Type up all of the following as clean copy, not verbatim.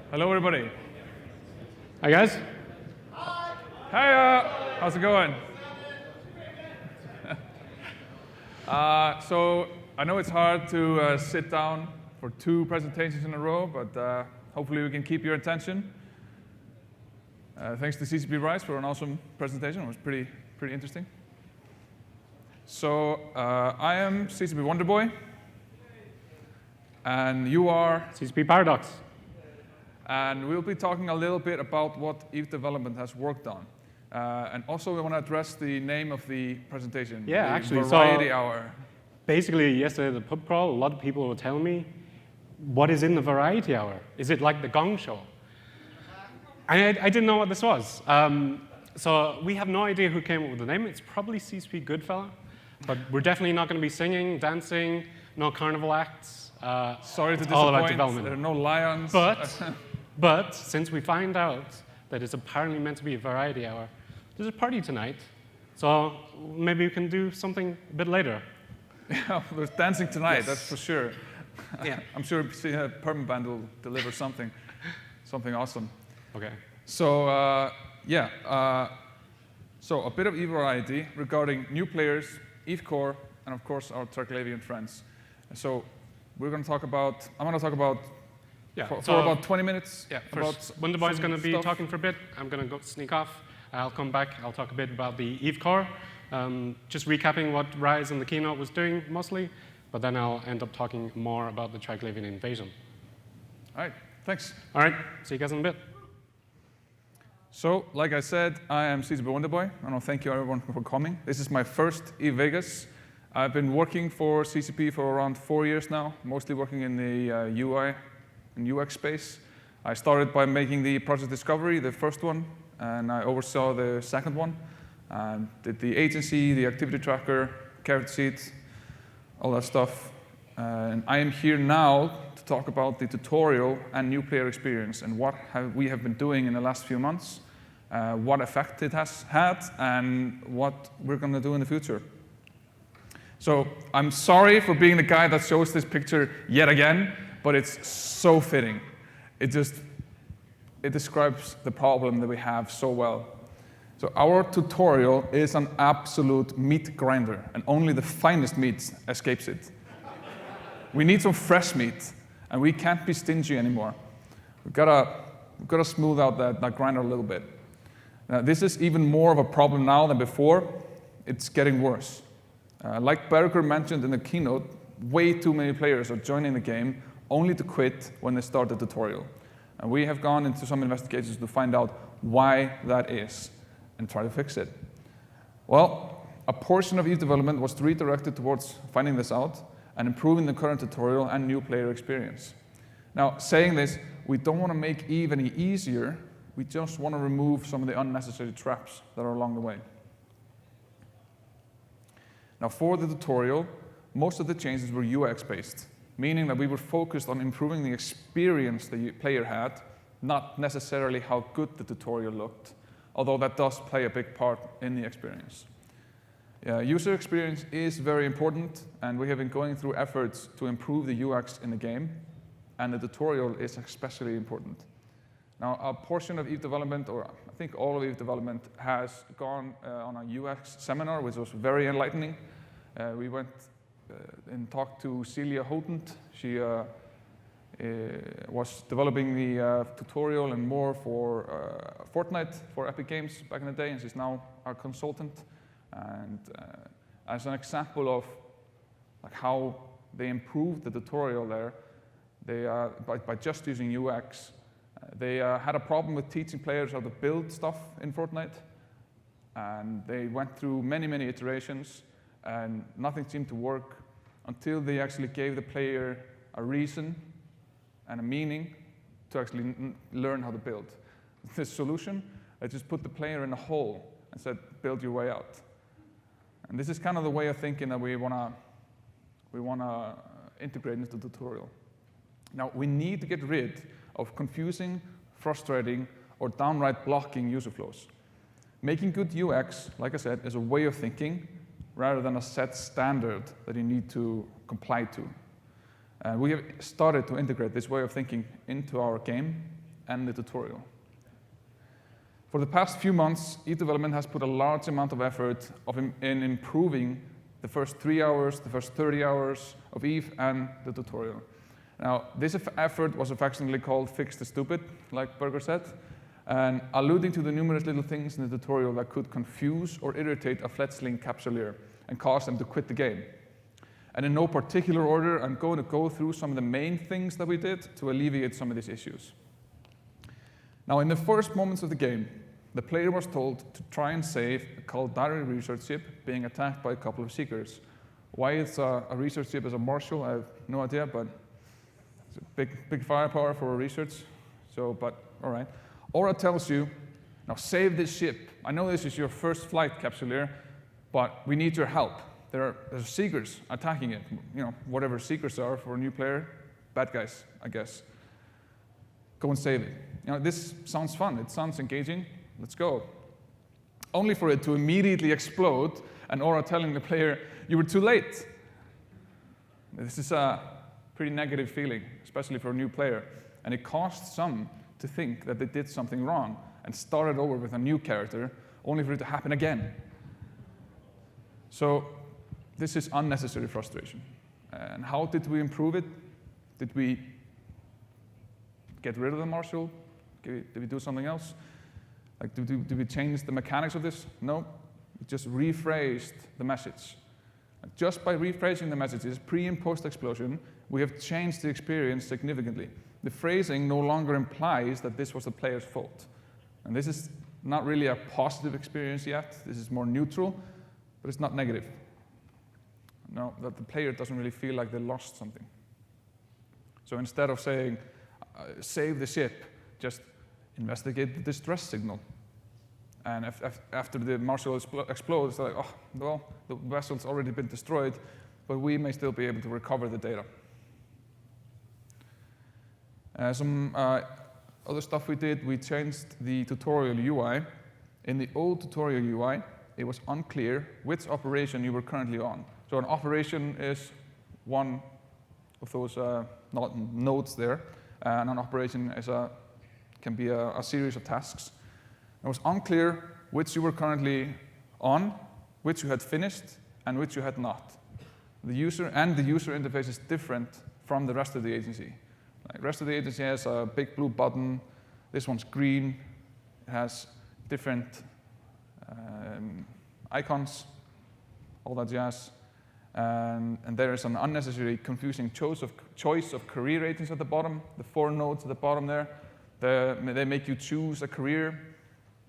Hello, everybody. Hi, guys. Hey, how's it going? So I know it's hard to sit down for 2 presentations in a row, but hopefully we can keep your attention. Thanks to CCP Rise for an awesome presentation. It was pretty interesting. So I am CCP Wonderboy, and you are CCP Paradox. And we'll be talking a little bit about what EVE development has worked on. And also we want to address the name of the presentation. Yeah, the actually, Variety Hour. Basically, yesterday at the pub crawl, a lot of people were telling me, what is in the Variety Hour? Is it like the Gong Show? And I didn't know what this was. So we have no idea who came up with the name. It's probably CCP Goodfella, but we're definitely not going to be singing, dancing, no carnival acts. Sorry to disappoint, all about development. There are no lions. But since we find out that it's apparently meant to be a variety hour, there's a party tonight, so maybe we can do something a bit later. Yeah, there's dancing tonight, Yes. that's for sure. Yeah. I'm sure Permanent Band will deliver something awesome. Okay. So so a bit of EVE variety regarding new players, EVE Core, and of course our Triglavian friends. So I'm going to talk about for about 20 minutes. Yeah, about first, Wonderboy's going to be stuff. talking for a bit. I'm going to go sneak off. I'll come back. I'll talk a bit about the EVE Core, just recapping what Rise and the keynote was doing mostly, but then I'll end up talking more about the Triglavian invasion. All right, thanks. All right, see you guys in a bit. So, like I said, I am CCP Wonderboy. I want to thank you everyone for coming. This is my first EVE Vegas. I've been working for CCP for around 4 years now, mostly working in the UI and UX space. I started by making the Project Discovery, the first one, and I oversaw the second one. Did the agency, the activity tracker, carrot seat, all that stuff. And I am here now to talk about the tutorial and new player experience and what we have been doing in the last few months, what effect it has had, and what we're going to do in the future. So I'm sorry for being the guy that shows this picture yet again, but it's so fitting. It describes the problem that we have so well. So our tutorial is an absolute meat grinder, and only the finest meat escapes it. We need some fresh meat, and we can't be stingy anymore. We've got to smooth out that grinder a little bit. Now, this is even more of a problem now than before. It's getting worse. Like Berger mentioned in the keynote, way too many players are joining the game only to quit when they start the tutorial. And we have gone into some investigations to find out why that is and try to fix it. Well, a portion of EVE development was redirected towards finding this out and improving the current tutorial and new player experience. Now, saying this, we don't want to make EVE any easier. We just want to remove some of the unnecessary traps that are along the way. Now, for the tutorial, most of the changes were UX-based, meaning that we were focused on improving the experience the player had, not necessarily how good the tutorial looked, although that does play a big part in the experience. User experience is very important, and we have been going through efforts to improve the UX in the game, and the tutorial is especially important. Now, a portion of EVE development, or I think all of EVE development, has gone on a UX seminar, which was very enlightening. We went and talked to Celia Hodent. She was developing the tutorial and more for Fortnite for Epic Games back in the day, and she's now our consultant. And as an example of how they improved the tutorial there, they by just using UX, they had a problem with teaching players how to build stuff in Fortnite, and they went through many iterations, and nothing seemed to work until they actually gave the player a reason and a meaning to actually learn how to build. This solution, they just put the player in a hole and said, build your way out. And this is kind of the way of thinking that we want to integrate into the tutorial. Now, we need to get rid of confusing, frustrating, or downright blocking user flows. Making good UX, like I said, is a way of thinking rather than a set standard that you need to comply to. We have started to integrate this way of thinking into our game, and the tutorial. For the past few months, Eve development has put a large amount of effort in improving the first 3 hours, the first 30 hours of Eve and the tutorial. Now, this effort was affectionately called Fix the Stupid, like Berger said, and alluding to the numerous little things in the tutorial that could confuse or irritate a fledgling capsuleer and cause them to quit the game. And in no particular order, I'm going to go through some of the main things that we did to alleviate some of these issues. Now, in the first moments of the game, the player was told to try and save a Caldari research ship being attacked by a couple of seekers. Why it's a research ship as a Marshal, I have no idea, but it's a big firepower for a research. But all right. Aura tells you, now save this ship. I know this is your first flight, Capsuleer, but we need your help. There's seekers attacking it. You know, whatever seekers are for a new player, bad guys, I guess. Go and save it. You know, this sounds fun. It sounds engaging. Let's go. Only for it to immediately explode and Aura telling the player, you were too late. This is a pretty negative feeling, especially for a new player. And it caused some to think that they did something wrong and started over with a new character, only for it to happen again. So this is unnecessary frustration. And how did we improve it? Did we get rid of the Marshal? Did we do something else? Like, did we change the mechanics of this? No, we just rephrased the message. Just by rephrasing the messages, pre and post explosion, we have changed the experience significantly. The phrasing no longer implies that this was the player's fault. And this is not really a positive experience yet. This is more neutral, but it's not negative. No, that the player doesn't really feel like they lost something. So instead of saying, save the ship, just investigate the distress signal. And after the Marshal explodes, they're like, oh, well, the vessel's already been destroyed, but we may still be able to recover the data. Some other stuff we did, we changed the tutorial UI. In the old tutorial UI, it was unclear which operation you were currently on. So an operation is one of those nodes there, and an operation is can be a series of tasks. It was unclear which you were currently on, which you had finished, and which you had not. The user interface is different from the rest of the agency. The rest of the agency has a big blue button. This one's green. It has different icons, all that jazz. And there is an unnecessary confusing choice of career agents at the bottom, the 4 nodes at the bottom there. They make you choose a career,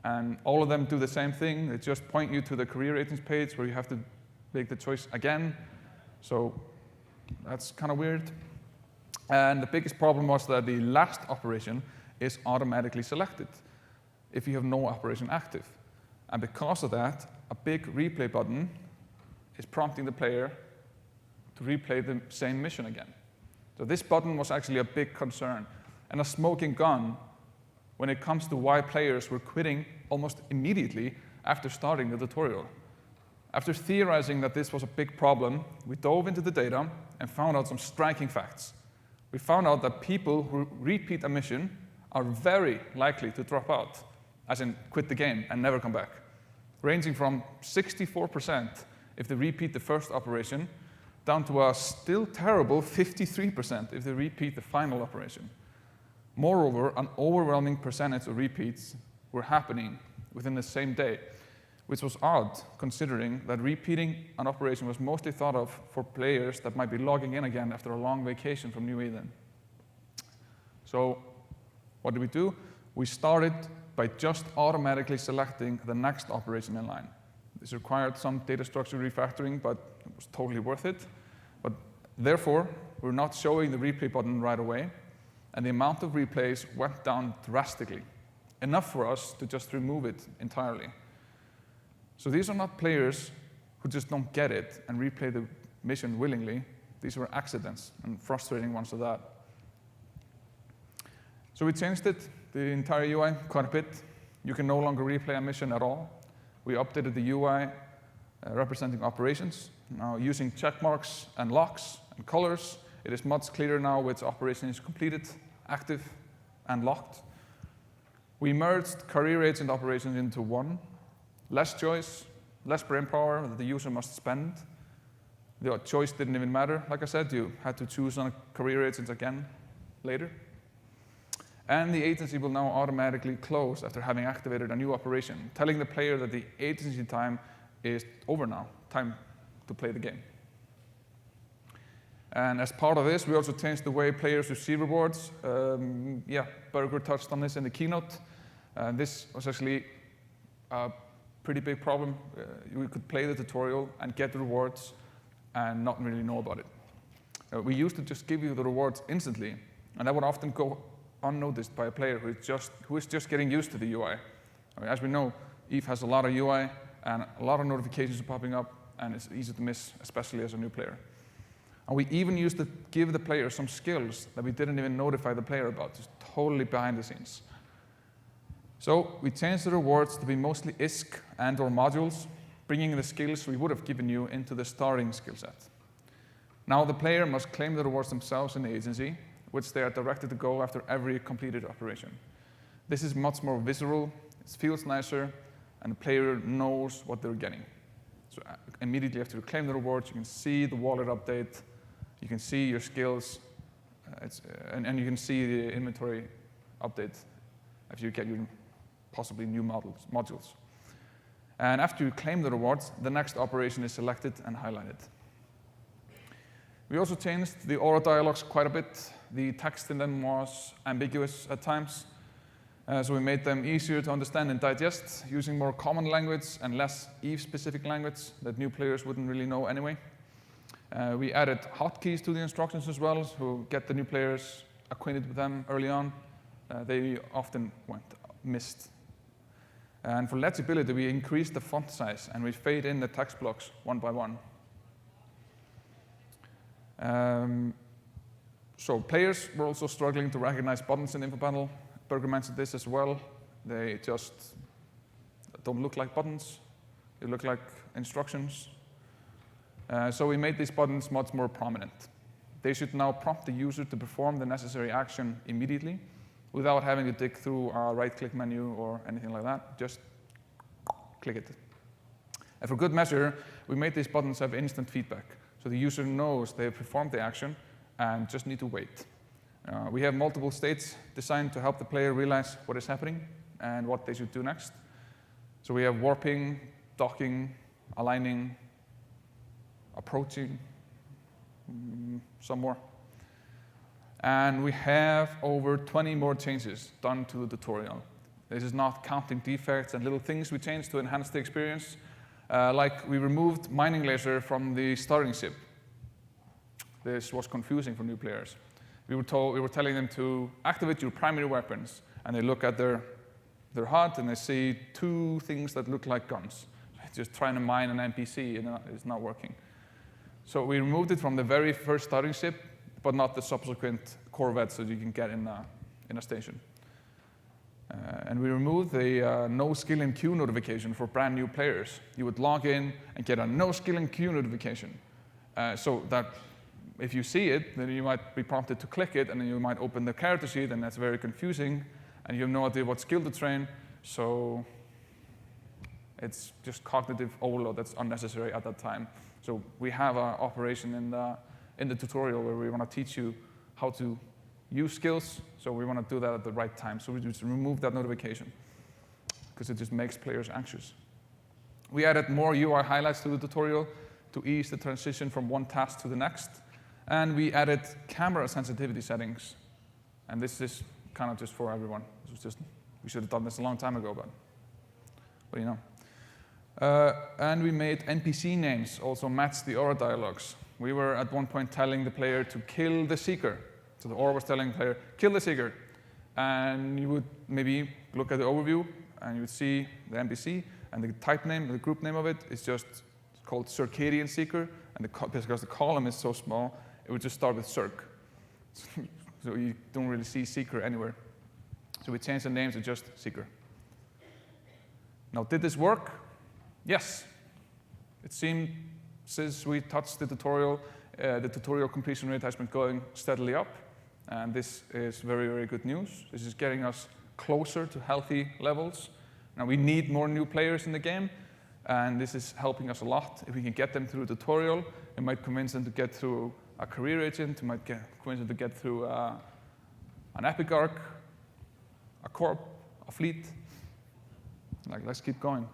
and all of them do the same thing. They just point you to the career agents page where you have to make the choice again. So that's kind of weird. And the biggest problem was that the last operation is automatically selected if you have no operation active. And because of that, a big replay button is prompting the player to replay the same mission again. So this button was actually a big concern, and a smoking gun when it comes to why players were quitting almost immediately after starting the tutorial. After theorizing that this was a big problem, we dove into the data and found out some striking facts. We found out that people who repeat a mission are very likely to drop out, as in quit the game and never come back, ranging from 64% if they repeat the first operation, down to a still terrible 53% if they repeat the final operation. Moreover, an overwhelming percentage of repeats were happening within the same day, which was odd considering that repeating an operation was mostly thought of for players that might be logging in again after a long vacation from New Eden. So what did we do? We started by just automatically selecting the next operation in line. This required some data structure refactoring, but it was totally worth it. But therefore, we're not showing the replay button right away, and the amount of replays went down drastically, enough for us to just remove it entirely. So these are not players who just don't get it and replay the mission willingly. These were accidents, and frustrating ones at that. So we changed it, the entire UI, quite a bit. You can no longer replay a mission at all. We updated the UI representing operations. Now, using check marks and locks and colors, it is much clearer now which operation is completed, active, and locked. We merged career agent operations into one. Less choice, less brain power that the user must spend. The choice didn't even matter. Like I said, you had to choose on a career agent again later. And the agency will now automatically close after having activated a new operation, telling the player that the agency time is over now, time to play the game. And as part of this, we also changed the way players receive rewards. Berger touched on this in the keynote. This was actually a pretty big problem. We could play the tutorial and get the rewards and not really know about it. We used to just give you the rewards instantly, and that would often go unnoticed by a player who is just getting used to the UI. I mean, as we know, EVE has a lot of UI and a lot of notifications are popping up, and it's easy to miss, especially as a new player. And we even used to give the player some skills that we didn't even notify the player about, just totally behind the scenes. So we changed the rewards to be mostly ISK and/or modules, bringing the skills we would have given you into the starting skill set. Now the player must claim the rewards themselves in the agency, which they are directed to go after every completed operation. This is much more visceral, it feels nicer, and the player knows what they're getting. So immediately after you claim the rewards, you can see the wallet update, you can see your skills, and you can see the inventory update if you get your possibly new modules. And after you claim the rewards, the next operation is selected and highlighted. We also changed the aura dialogues quite a bit. The text in them was ambiguous at times, so we made them easier to understand and digest, using more common language and less EVE-specific language that new players wouldn't really know anyway. We added hotkeys to the instructions as well, to get the new players acquainted with them early on. They often went missed. And for legibility, we increased the font size, and we fade in the text blocks one by one. So players were also struggling to recognize buttons in the info panel. Berger mentioned this as well. They just don't look like buttons. They look like instructions. So we made these buttons much more prominent. They should now prompt the user to perform the necessary action immediately without having to dig through a right-click menu or anything like that. Just click it. And for good measure, we made these buttons have instant feedback, so the user knows they have performed the action and just need to wait. We have multiple states designed to help the player realize what is happening and what they should do next. So we have warping, docking, aligning, approaching, some more. And we have over 20 more changes done to the tutorial. This is not counting defects and little things we changed to enhance the experience. Like we removed mining laser from the starting ship. This was confusing for new players. We were telling them to activate your primary weapons, and they look at their HUD and they see two things that look like guns. Just trying to mine an NPC and it's not working. So we removed it from the very first starting ship, but not the subsequent corvettes that you can get in a station. And we removed the no skill in queue notification for brand new players. You would log in and get a no skill in queue notification, so that if you see it, then you might be prompted to click it, and then you might open the character sheet, and that's very confusing, and you have no idea what skill to train. So it's just cognitive overload that's unnecessary at that time. So we have an operation in the tutorial where we want to teach you how to use skills. So we want to do that at the right time. So we just remove that notification because it just makes players anxious. We added more UI highlights to the tutorial to ease the transition from one task to the next. And we added camera sensitivity settings. And this is kind of just for everyone. We should have done this a long time ago, but you know. And we made NPC names also match the aura dialogues. We were at one point telling the player to kill the seeker. So the aura was telling the player, kill the seeker. And you would maybe look at the overview, and you would see the NPC, and the type name, the group name of it is just called Circadian Seeker. And because the column is so small, it would just start with Circ. So you don't really see Seeker anywhere. So we changed the names to just Seeker. Now, did this work? Yes. It seemed, since we touched the tutorial completion rate has been going steadily up. And this is very, very good news. This is getting us closer to healthy levels. Now, we need more new players in the game, and this is helping us a lot. If we can get them through a tutorial, it might convince them to get through a career agent, it might convince them to get through an epic arc, a corp, a fleet. Like, let's keep going.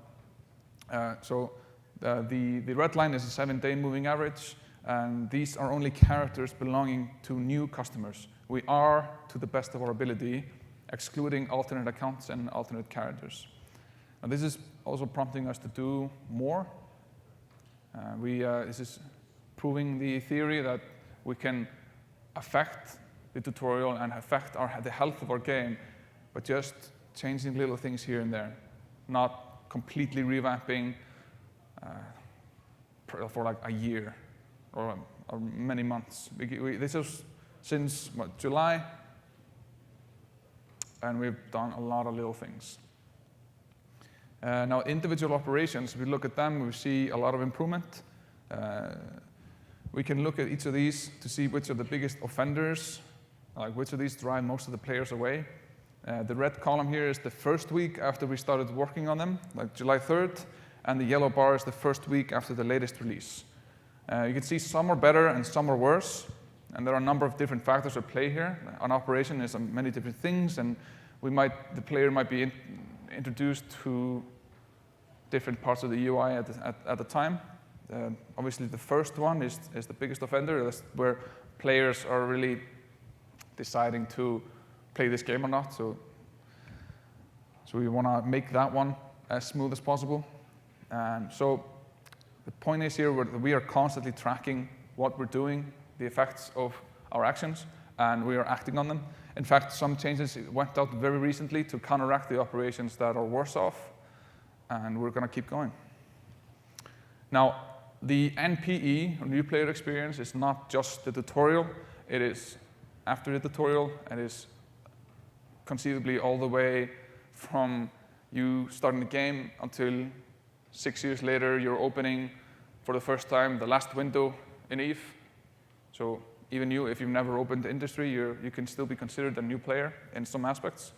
The red line is a 7-day moving average, and these are only characters belonging to new customers. We are, to the best of our ability, excluding alternate accounts and alternate characters. And this is also prompting us to do more. This is proving the theory that we can affect the tutorial and affect the health of our game, but just changing little things here and there, not completely revamping for like a year or many months. This is since July, and we've done a lot of little things. Now, individual operations, we look at them, we see a lot of improvement. We can look at each of these to see which are the biggest offenders, like which of these drive most of the players away. The red column here is the first week after we started working on them, like July 3rd, and the yellow bar is the first week after the latest release. You can see some are better and some are worse, and there are a number of different factors at play here. An operation is many different things, and the player might be introduced to different parts of the UI at the time. Obviously, the first one is the biggest offender. That's where players are really deciding to play this game or not. So we want to make that one as smooth as possible. So the point is here that we are constantly tracking what we're doing, the effects of our actions, and we are acting on them. In fact, some changes went out very recently to counteract the operations that are worse off, and we're going to keep going. Now, the NPE, or new player experience, is not just the tutorial. It is after the tutorial, it is conceivably all the way from you starting the game until 6 years later, you're opening for the first time the last window in EVE. So even you, if you've never opened the industry, you can still be considered a new player in some aspects.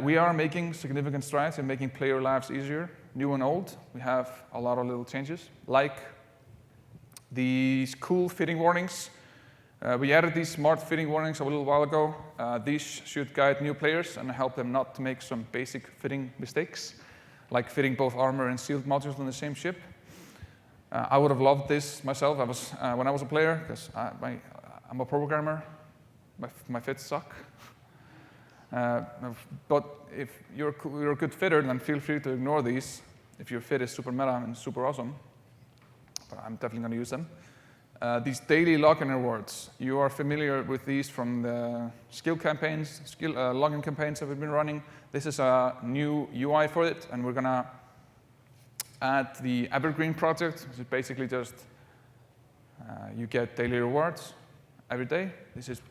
We are making significant strides in making player lives easier, new and old. We have a lot of little changes, like these cool fitting warnings. We added these smart fitting warnings a little while ago. These should guide new players and help them not to make some basic fitting mistakes, like fitting both armor and shield modules on the same ship. I would have loved this myself when I was a player, because I'm a programmer. My fits suck. But if you're a good fitter, then feel free to ignore these if your fit is super meta and super awesome. But I'm definitely going to use them. These daily login rewards, you are familiar with these from the skill login campaigns that we've been running. This is a new UI for it, and we're going to add the Evergreen project, which is basically just you get daily rewards every day. This is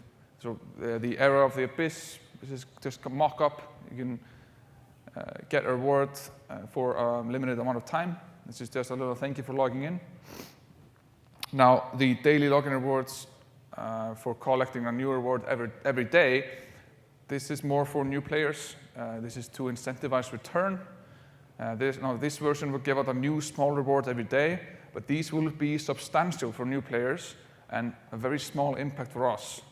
the Era of the Abyss. This is just a mock-up. You can get a reward for a limited amount of time. This is just a little thank you for logging in. Now, the daily login rewards for collecting a new reward every day, this is more for new players. This is to incentivize return. This version will give out a new small reward every day, but these will be substantial for new players and a very small impact for us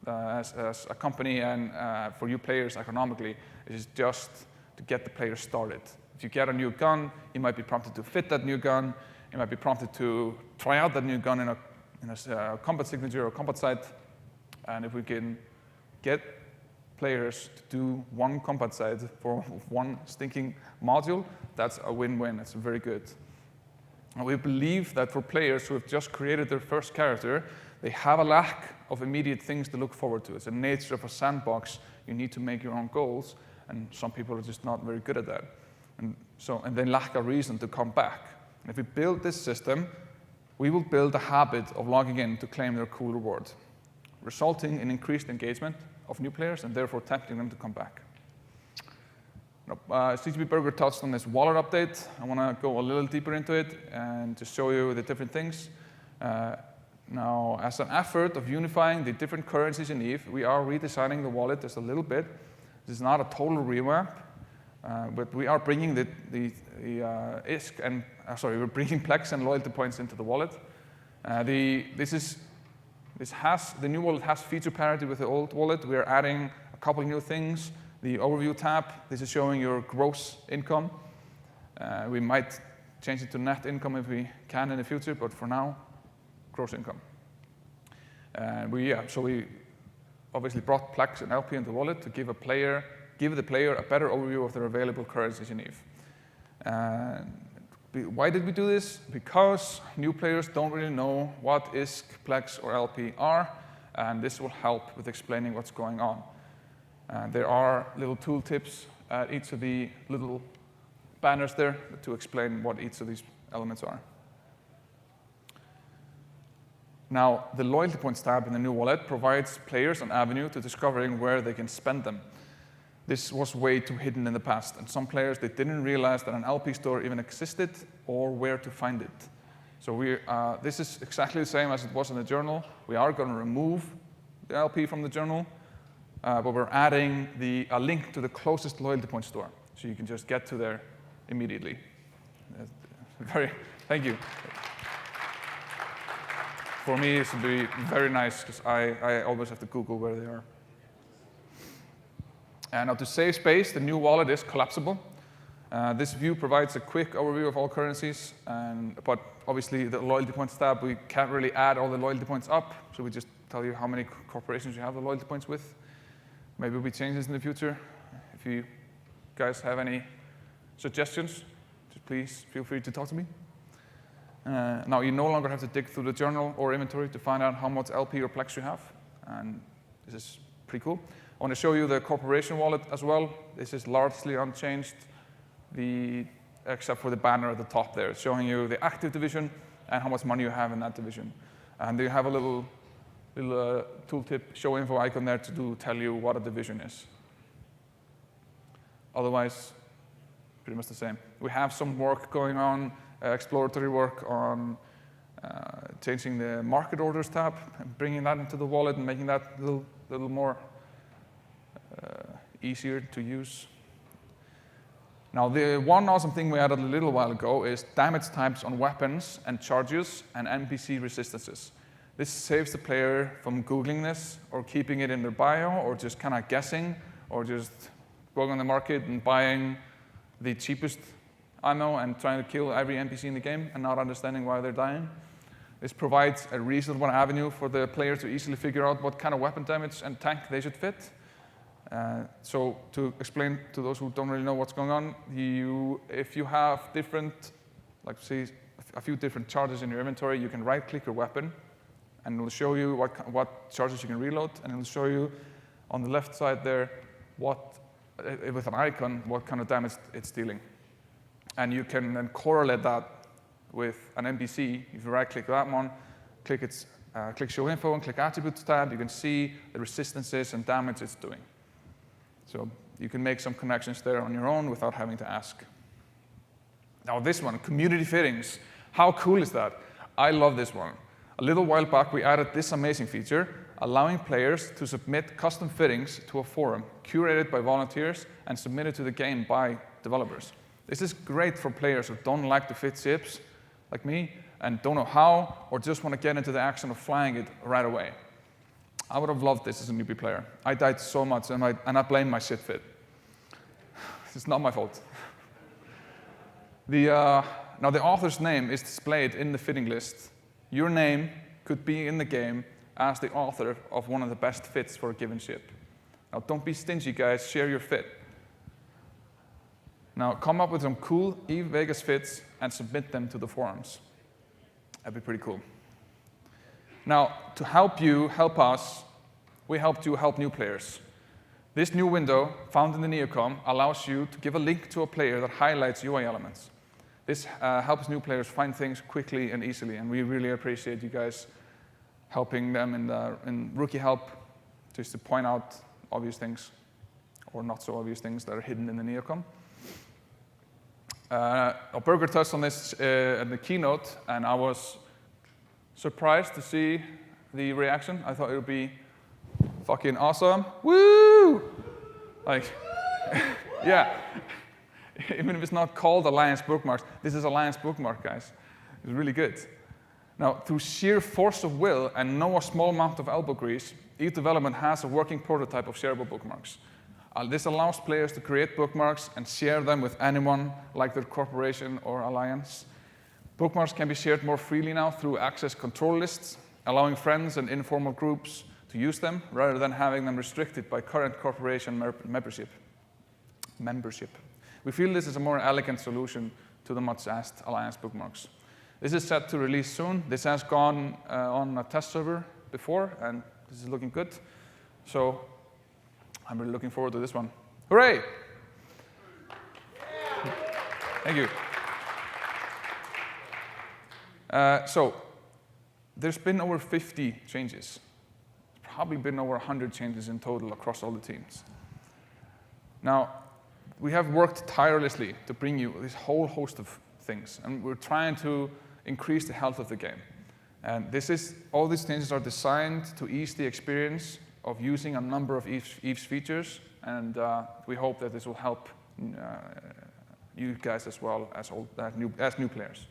as a company and for you players economically. It is just to get the players started. If you get a new gun, you might be prompted to fit that new gun. You might be prompted to try out that new gun in a combat signature or combat site. And if we can get players to do one combat site for one stinking module, that's a win-win. It's very good. And we believe that for players who have just created their first character, they have a lack of immediate things to look forward to. It's the nature of a sandbox. You need to make your own goals, and some people are just not very good at that. And they lack a reason to come back. And if we build this system, we will build a habit of logging in to claim their cool reward, resulting in increased engagement of new players and therefore tempting them to come back. CGP Burger touched on this wallet update. I want to go a little deeper into it and just show you the different things. Now, as an effort of unifying the different currencies in EVE, we are redesigning the wallet just a little bit. This is not a total revamp, but we are bringing the ISK and we're bringing Plex and loyalty points into the wallet. The new wallet has feature parity with the old wallet. We are adding a couple of new things. The overview tab, this is showing your gross income. We might change it to net income if we can in the future, but for now, gross income. So we obviously brought Plex and LP into the wallet to give the player a better overview of their available currencies in ETH. Why did we do this? Because new players don't really know what ISK, Plex, or LP are, and this will help with explaining what's going on. There are little tool tips at each of the little banners there to explain what each of these elements are. Now, the loyalty points tab in the new wallet provides players an avenue to discovering where they can spend them. This was way too hidden in the past, and some players, they didn't realize that an LP store even existed or where to find it. So this is exactly the same as it was in the journal. We are going to remove the LP from the journal, but we're adding a link to the closest loyalty point store, so you can just get to there immediately. Thank you. For me, this would be very nice, because I always have to Google where they are. And now to save space, the new wallet is collapsible. This view provides a quick overview of all currencies, but obviously the loyalty points tab, we can't really add all the loyalty points up, so we just tell you how many corporations you have the loyalty points with. Maybe we change this in the future. If you guys have any suggestions, just please feel free to talk to me. Now, you no longer have to dig through the journal or inventory to find out how much LP or Plex you have, and this is pretty cool. I want to show you the corporation wallet as well. This is largely unchanged, except for the banner at the top there. It's showing you the active division and how much money you have in that division. And you have a little tooltip show info icon there to tell you what a division is. Otherwise, pretty much the same. We have some work going on, exploratory work on changing the market orders tab and bringing that into the wallet and making that a little more easier to use. Now, the one awesome thing we added a little while ago is damage types on weapons and charges and NPC resistances. This saves the player from Googling this or keeping it in their bio or just kind of guessing or just going on the market and buying the cheapest ammo and trying to kill every NPC in the game and not understanding why they're dying. This provides a reasonable avenue for the player to easily figure out what kind of weapon damage and tank they should fit. So to explain to those who don't really know what's going on, if you have different, like say, a few different charges in your inventory, you can right-click your weapon, and it'll show you what charges you can reload, and it'll show you on the left side there with an icon what kind of damage it's dealing. And you can then correlate that with an NPC. If you right-click that one, click Show Info and click Attributes tab, you can see the resistances and damage it's doing. So you can make some connections there on your own without having to ask. Now this one, community fittings. How cool is that? I love this one. A little while back, we added this amazing feature, allowing players to submit custom fittings to a forum, curated by volunteers and submitted to the game by developers. This is great for players who don't like to fit ships, like me, and don't know how, or just want to get into the action of flying it right away. I would have loved this as a newbie player. I died so much, and I blame my shit fit. It's not my fault. Now, the author's name is displayed in the fitting list. Your name could be in the game as the author of one of the best fits for a given ship. Now, don't be stingy, guys. Share your fit. Now, come up with some cool EVE Vegas fits and submit them to the forums. That'd be pretty cool. Now, to help you help us, we helped you help new players. This new window, found in the Neocom, allows you to give a link to a player that highlights UI elements. This helps new players find things quickly and easily, and we really appreciate you guys helping them in rookie help, just to point out obvious things, or not so obvious things that are hidden in the Neocom. Berger touched on this in the keynote, and I was surprised to see the reaction. I thought it would be fucking awesome. Woo! Like, yeah. Even if it's not called Alliance Bookmarks, this is Alliance Bookmark, guys. It's really good. Now, through sheer force of will and no small amount of elbow grease, Eve Development has a working prototype of shareable bookmarks. This allows players to create bookmarks and share them with anyone, like their corporation or alliance. Bookmarks can be shared more freely now through access control lists, allowing friends and informal groups to use them, rather than having them restricted by current corporation membership. We feel this is a more elegant solution to the much asked Alliance bookmarks. This is set to release soon. This has gone on a test server before, and this is looking good. So I'm really looking forward to this one. Hooray! Yeah. Thank you. So there's been over 50 changes. There's probably been over 100 changes in total across all the teams. Now, we have worked tirelessly to bring you this whole host of things, and we're trying to increase the health of the game. And all these changes are designed to ease the experience of using a number of Eve's features, and we hope that this will help you guys as well as new players.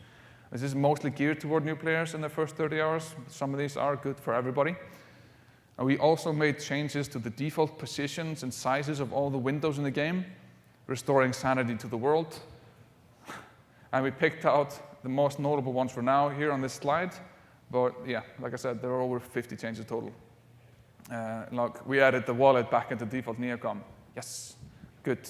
This is mostly geared toward new players in the first 30 hours. Some of these are good for everybody. And we also made changes to the default positions and sizes of all the windows in the game, restoring sanity to the world. And we picked out the most notable ones for now here on this slide. But yeah, like I said, there are over 50 changes total. Look, we added the wallet back into default Neocom. Yes, good.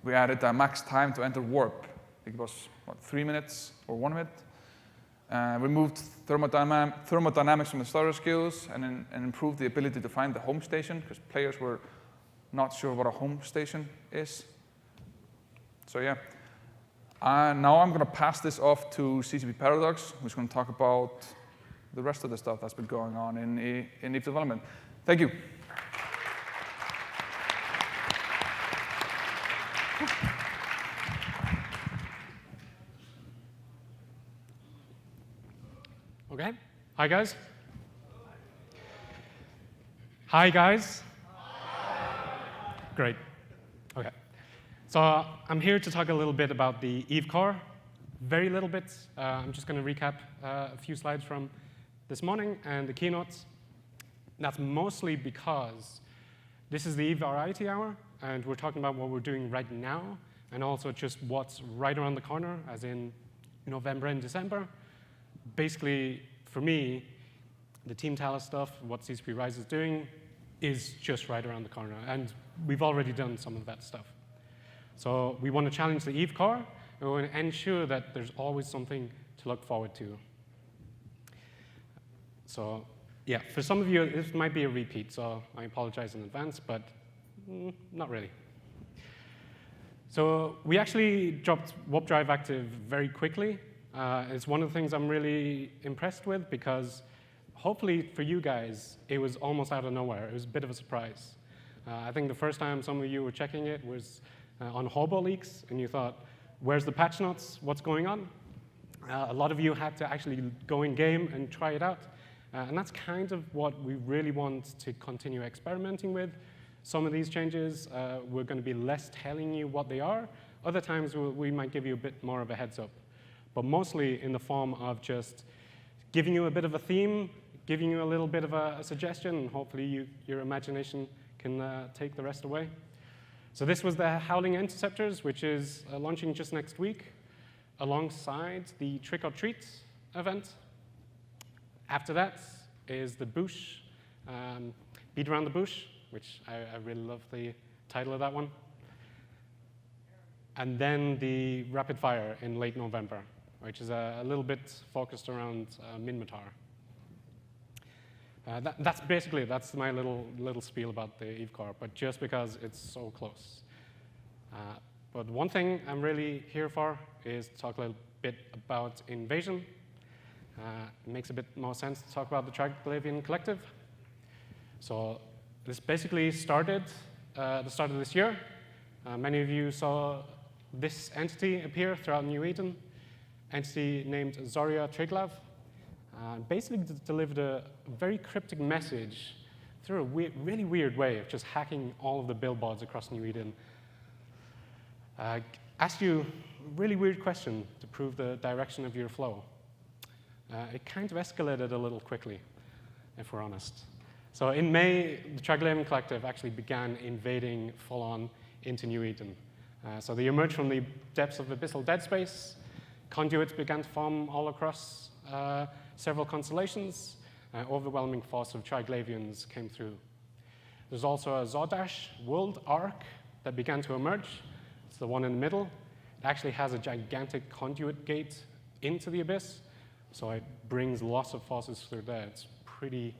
We added a max time to enter warp. I think it was, 3 minutes or 1 minute. We moved thermodynamics from the starter skills and improved the ability to find the home station, because players were not sure what a home station is. So yeah. Now I'm going to pass this off to CCP Paradox, who's going to talk about the rest of the stuff that's been going on in Eve development. Thank you. Okay. Hi, guys. Hi, guys. Great. Okay. So I'm here to talk a little bit about the Eve core. Very little bit. I'm just going to recap a few slides from this morning and the keynotes. That's mostly because this is the Eve Variety Hour, and we're talking about what we're doing right now, and also just what's right around the corner, as in November and December. Basically, for me, the Team Talos stuff, what CCP Rise is doing, is just right around the corner, and we've already done some of that stuff. So we want to challenge the Eve core, and we want to ensure that there's always something to look forward to. So yeah, for some of you, this might be a repeat, so I apologize in advance, but not really. So we actually dropped Warp Drive Active very quickly. It's one of the things I'm really impressed with, because hopefully for you guys, it was almost out of nowhere. It was a bit of a surprise. I think the first time some of you were checking it was on Hobo Leaks, and you thought, where's the patch notes? What's going on? A lot of you had to actually go in game and try it out. And that's kind of what we really want to continue experimenting with. Some of these changes, we're going to be less telling you what they are. Other times, we might give you a bit more of a heads up. But mostly in the form of just giving you a bit of a theme, giving you a little bit of a suggestion, and hopefully your imagination can take the rest away. So this was the Howling Interceptors, which is launching just next week, alongside the Trick or Treat event. After that is the Bush, Beat Around the Bush, which I really love the title of that one. And then the Rapid Fire in late November, which is a little bit focused around Minmatar. That's my little spiel about the Eve core, but just because it's so close. But one thing I'm really here for is to talk a little bit about Invasion. It makes a bit more sense to talk about the Triglavian Collective. So this basically started at the start of this year. Many of you saw this entity appear throughout New Eden, entity named Zoria Triglav. Basically delivered a very cryptic message through a really weird way of just hacking all of the billboards across New Eden. Asked you a really weird question to prove the direction of your flow. It kind of escalated a little quickly, if we're honest. So in May, the Triglavian Collective actually began invading full-on into New Eden. So they emerged from the depths of abyssal dead space. Conduits began to form all across several constellations. Overwhelming force of Triglavians came through. There's also a Zordash world arc that began to emerge. It's the one in the middle. It actually has a gigantic conduit gate into the abyss, so it brings lots of forces through there. It's pretty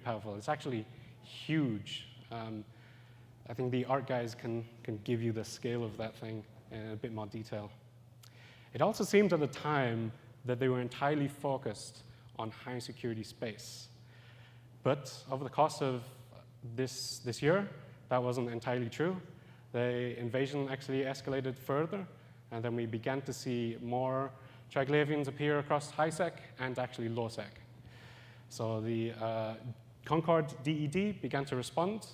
powerful. It's actually huge. I think the art guys can give you the scale of that thing in a bit more detail. It also seemed at the time that they were entirely focused on high security space. But over the course of this year, that wasn't entirely true. The invasion actually escalated further, and then we began to see more Triglavians appear across high sec and actually low sec. So the Concord DED began to respond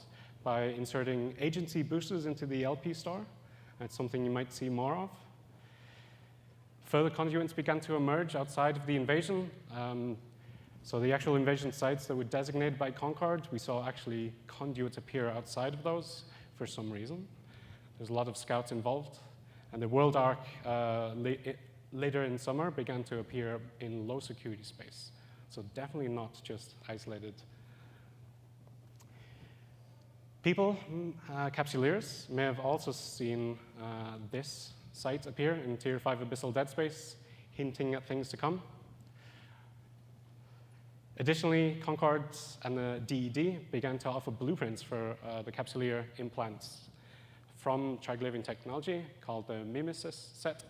by inserting agency boosters into the LP store. That's something you might see more of. Further conduits began to emerge outside of the invasion. So the actual invasion sites that were designated by Concord, we saw actually conduits appear outside of those for some reason. There's a lot of scouts involved. And the World Arc later in summer began to appear in low security space. So definitely not just isolated. People, capsuleers, may have also seen this site appear in Tier 5 abyssal dead space, hinting at things to come. Additionally, Concord and the DED began to offer blueprints for the capsuleer implants from Triglavian technology called the Mimesis set.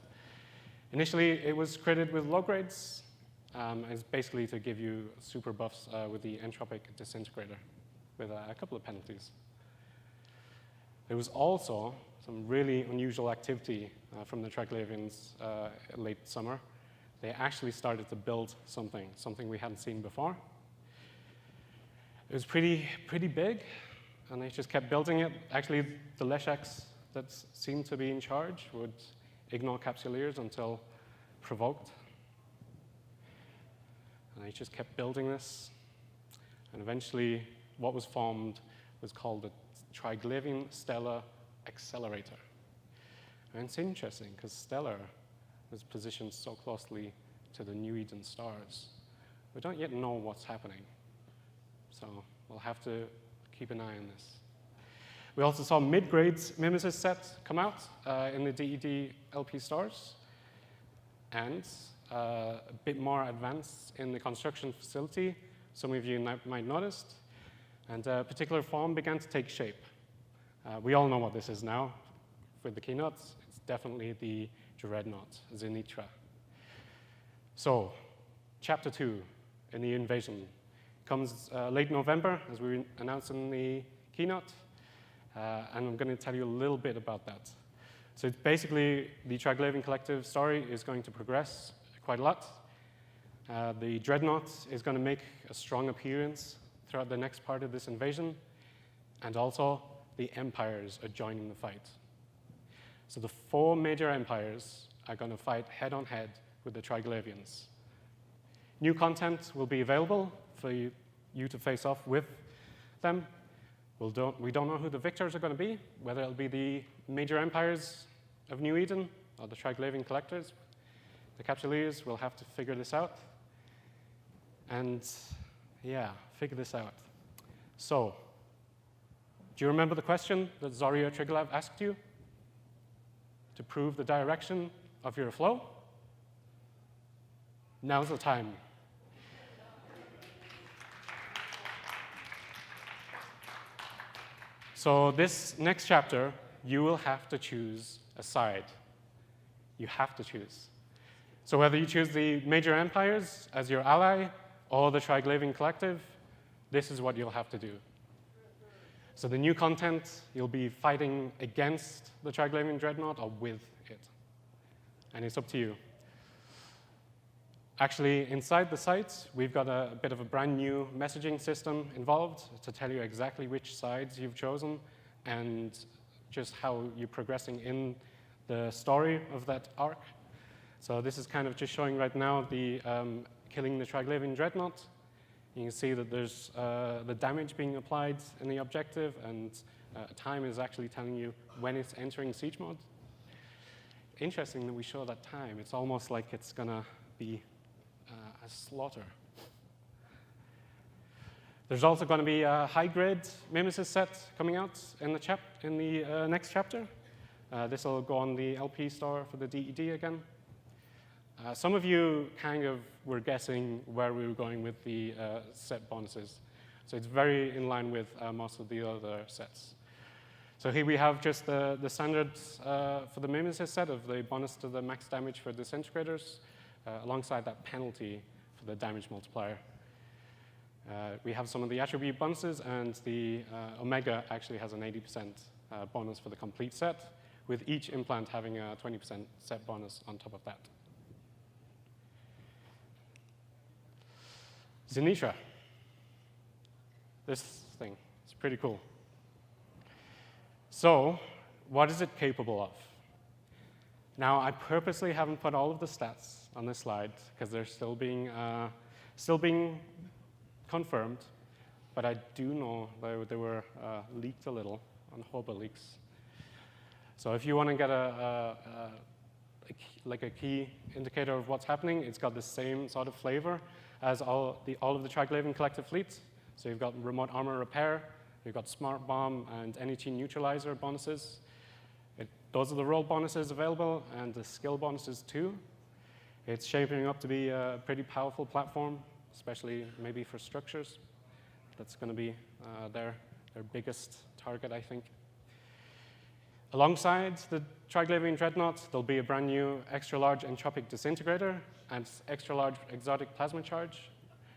Initially, it was created with low grades. It's basically to give you super buffs with the entropic disintegrator with a couple of penalties. There was also some really unusual activity from the Triglavians late summer. They actually started to build something we hadn't seen before. It was pretty big, and they just kept building it. Actually, the Leshaks that seemed to be in charge would ignore capsuleers until provoked. And they just kept building this. And eventually, what was formed was called the Triglavian Stellar Accelerator. And it's interesting, because Stellar is positioned so closely to the New Eden stars. We don't yet know what's happening. So we'll have to keep an eye on this. We also saw mid-grade Mimesis set come out in the DED LP stores, and a bit more advanced in the construction facility. Some of you might noticed. And a particular form began to take shape. We all know what this is now with the keynotes. It's definitely the dreadnought, Zenitra. So, chapter 2 in the invasion comes late November, as we announced in the keynote. And I'm going to tell you a little bit about that. So it's basically the Triglavian Collective story is going to progress quite a lot. The dreadnought is going to make a strong appearance throughout the next part of this invasion, and also the empires are joining the fight. So the 4 major empires are going to fight head-on-head with the Triglavians. New content will be available for you to face off with them. We don't know who the victors are going to be, whether it'll be the major empires of New Eden or the Triglavian collectors. The capsuleers will have to figure this out. And yeah, figure this out. So, do you remember the question that Zoria Triglav asked you to prove the direction of your flow? Now's the time. So this next chapter, you will have to choose a side. You have to choose. So whether you choose the major empires as your ally or the Triglavian Collective, this is what you'll have to do. So the new content, you'll be fighting against the Triglavian Dreadnought or with it. And it's up to you. Actually, inside the site, we've got a bit of a brand new messaging system involved to tell you exactly which sides you've chosen and just how you're progressing in the story of that arc. So this is kind of just showing right now the killing the Triglavian dreadnought. You can see that there's the damage being applied in the objective, and time is actually telling you when it's entering siege mode. Interesting that we show that time. It's almost like it's going to be a slaughter. There's also going to be a high-grade Mimesis set coming out in the next chapter. This will go on the LP store for the DED again. Some of you kind of were guessing where we were going with the set bonuses. So it's very in line with most of the other sets. So here we have just the standards for the Mimesis set of the bonus to the max damage for disintegrators, alongside that penalty for the damage multiplier. We have some of the attribute bonuses, and the Omega actually has an 80% bonus for the complete set, with each implant having a 20% set bonus on top of that. Zenitra. This thing is pretty cool. So, what is it capable of? Now, I purposely haven't put all of the stats on this slide because they're still being confirmed, but I do know they were leaked a little on Hoba Leaks. So if you want to get a key indicator of what's happening, it's got the same sort of flavor as all of the Triglavian collective fleets. So you've got remote armor repair, you've got smart bomb and NET neutralizer bonuses. Those are the role bonuses available, and the skill bonuses too. It's shaping up to be a pretty powerful platform, especially maybe for structures. That's going to be their biggest target, I think. Alongside the Triglavian dreadnought, there'll be a brand new extra-large entropic disintegrator and extra-large exotic plasma charge.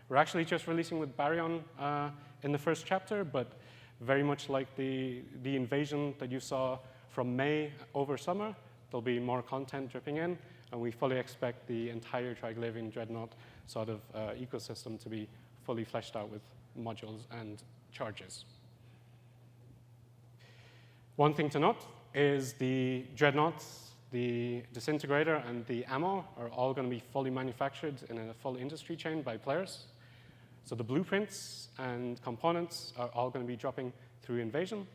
We're actually just releasing with Baryon in the first chapter, but very much like the invasion that you saw from May over summer, there'll be more content dripping in, and we fully expect the entire Triglavian dreadnought sort of ecosystem to be fully fleshed out with modules and charges. One thing to note is the dreadnoughts, the disintegrator, and the ammo are all going to be fully manufactured in a full industry chain by players. So the blueprints and components are all going to be dropping through Invasion.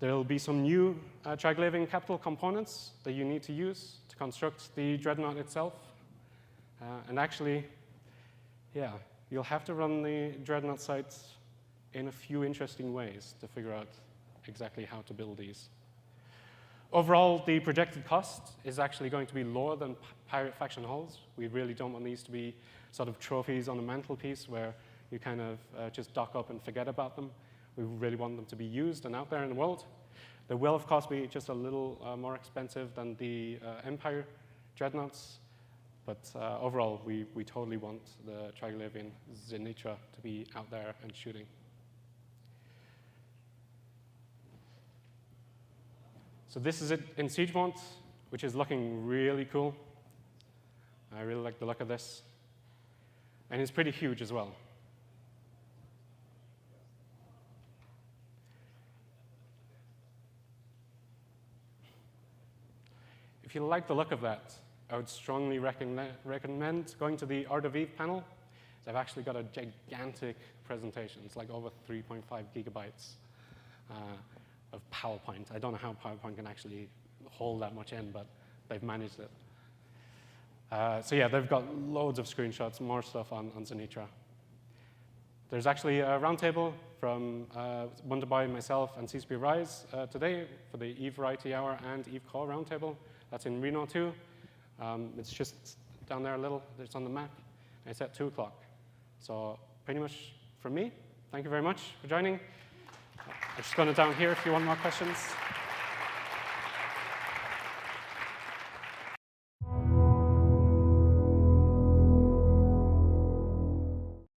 There will be some new Triglavian capital components that you need to use to construct the dreadnought itself. And actually, yeah, you'll have to run the dreadnought sites in a few interesting ways to figure out exactly how to build these. Overall, the projected cost is actually going to be lower than pirate faction hulls. We really don't want these to be sort of trophies on a mantelpiece where you kind of just dock up and forget about them. We really want them to be used and out there in the world. They will, of course, be just a little more expensive than the Empire dreadnoughts, but overall, we totally want the Triglavian Zenitra to be out there and shooting. So this is it in siege mode, which is looking really cool. I really like the look of this. And it's pretty huge as well. If you like the look of that, I would strongly recommend going to the Art of Eve panel. They've actually got a gigantic presentation. It's like over 3.5 gigabytes of PowerPoint. I don't know how PowerPoint can actually hold that much in, but they've managed it. So yeah, they've got loads of screenshots, more stuff on Zenitra. There's actually a roundtable from Wonderboy, myself, and CCP Rise today for the Eve Variety Hour and Eve Core roundtable. That's in Reno too. It's just down there a little. It's on the map. And it's at 2 o'clock. So pretty much from me. Thank you very much for joining. I'm just going to down here if you want more questions.